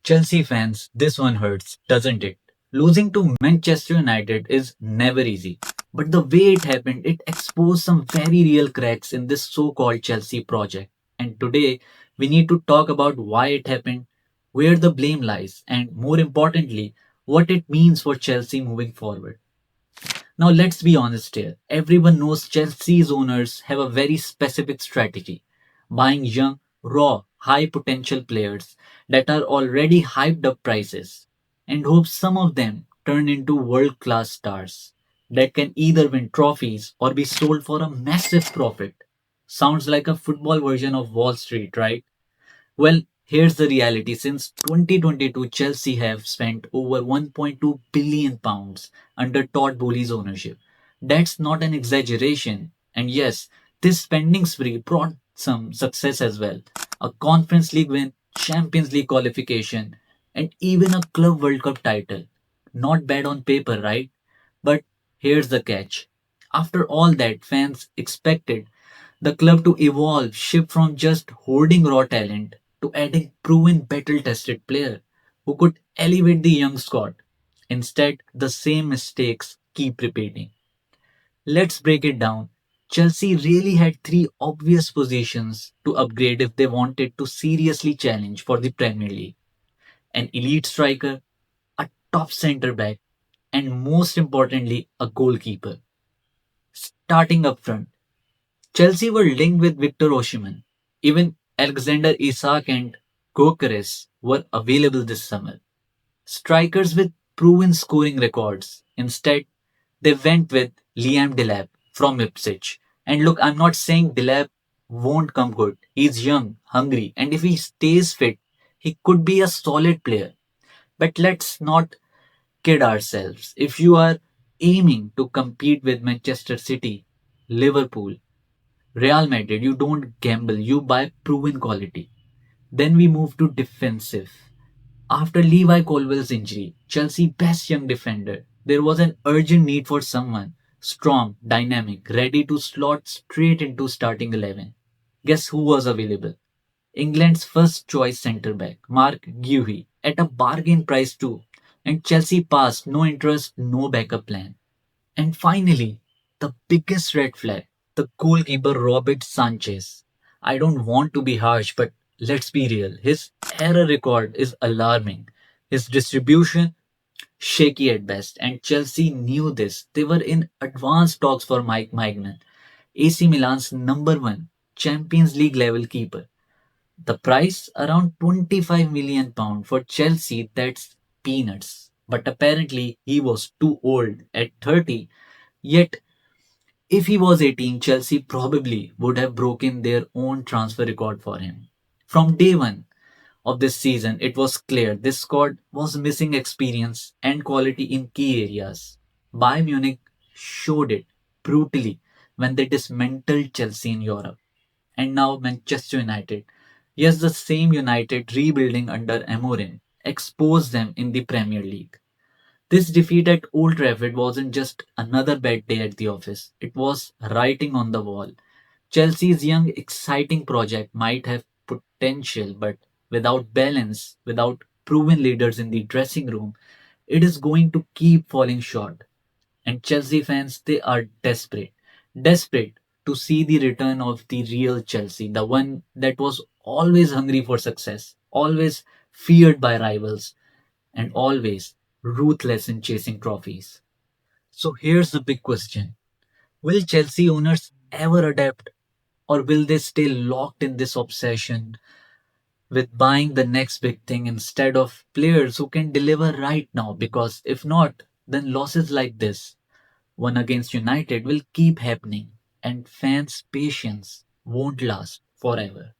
Chelsea fans, this one hurts, doesn't it? Losing to Manchester United is never easy. But the way it happened, it exposed some very real cracks in this so called Chelsea project. And today, we need to talk about why it happened, where the blame lies, and more importantly, what it means for Chelsea moving forward. Now, let's be honest here. Everyone knows Chelsea's owners have a very specific strategy, buying young, raw, high potential players that are already hyped up prices and hope some of them turn into world class stars that can either win trophies or be sold for a massive profit. Sounds like a football version of Wall Street, right? Well, here's the reality. Since 2022, Chelsea have spent over 1.2 billion pounds under Todd Bowley's ownership. That's not an exaggeration. And yes, this spending spree brought some success as well. A Conference League win, Champions League qualification, and even a Club World Cup title. Not bad on paper, right? But here's the catch. After all that, fans expected the club to evolve, shift from just hoarding raw talent to adding proven battle tested player who could elevate the young squad. Instead, the same mistakes keep repeating. Let's break it down. Chelsea really had three obvious positions to upgrade if they wanted to seriously challenge for the Premier League: an elite striker, a top centre back, and most importantly, a goalkeeper. Starting up front, Chelsea were linked with Victor Osimhen. Even Alexander Isak and Gyökeres were available this summer. Strikers with proven scoring records. Instead, they went with Liam Delap from Ipswich. And look, I'm not saying Delap won't come good. He's young, hungry, and if he stays fit, he could be a solid player. But let's not kid ourselves. If you are aiming to compete with Manchester City, Liverpool, Real Madrid, you don't gamble, you buy proven quality. Then we move to defensive. After Levi Colwell's injury, Chelsea best young defender, there was an urgent need for someone strong, dynamic, ready to slot straight into starting 11. Guess who was available? England's first choice centre back, Mark Guehi, at a bargain price too. And Chelsea passed, no interest, no backup plan. And finally, the biggest red flag, the goalkeeper Robert Sanchez. I don't want to be harsh, but let's be real. His error record is alarming. His distribution, shaky at best, and Chelsea knew this. They were in advanced talks for Mike Magnan, AC Milan's number one Champions League level keeper. The price around 25 million pound for Chelsea, that's peanuts. But apparently he was too old at 30. Yet if he was 18, Chelsea probably would have broken their own transfer record for him. From day one of this season, it was clear this squad was missing experience and quality in key areas. Bayern Munich showed it brutally when they dismantled Chelsea in Europe. And now Manchester United. Yes, the same United rebuilding under Amorim exposed them in the Premier League. This defeat at Old Trafford wasn't just another bad day at the office, it was writing on the wall. Chelsea's young, exciting project might have potential, but without balance, without proven leaders in the dressing room, it is going to keep falling short. And Chelsea fans, they are desperate. Desperate to see the return of the real Chelsea, the one that was always hungry for success, always feared by rivals, and always ruthless in chasing trophies. So here's the big question: will Chelsea owners ever adapt, or will they stay locked in this obsession with buying the next big thing instead of players who can deliver right now? Because if not, then losses like this, one against United, will keep happening, and fans' patience won't last forever.